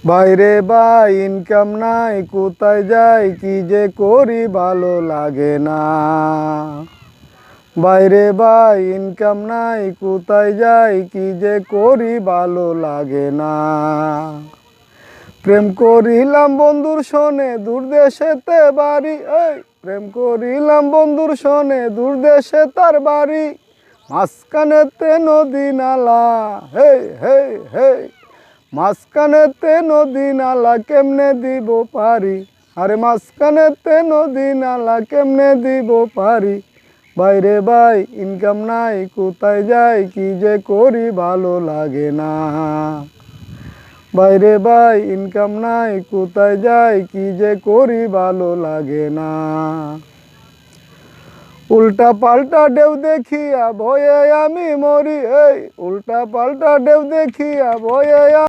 বাইরে ভাই ইনকাম নাই, কোথায় যাই কি যে করি ভালো লাগে না। বাইরে ভাই ইনকাম নাই, কোথায় যাই কি যে করি ভালো লাগে না। প্রেম করিলাম বন্ধুর শোনে দূর দেশেতে বাড়ি, এই প্রেম করিলাম বন্ধুর শোনে দূর দেশে তার বাড়ি। মাঝখানেতে নদী নালা, হে হে হে, মাঝখানেতে নদী নালা কেমনে দিব পারি। আরে মাঝখানেতে নদী নালা কেমনে দিব পারি। বাইরে ভাই ইনকাম নাই, কোথায় যাই কি যে করি ভালো লাগে না। বাইরে ভাই ইনকাম নাই, কোথায় যাই কি যে করি ভালো লাগে না। উল্টা পাল্টা ঢেউ দেখিয়া ভয়ে আমি মরি, এই উল্টা পাল্টা ঢেউ দেখিয়া ভয়ে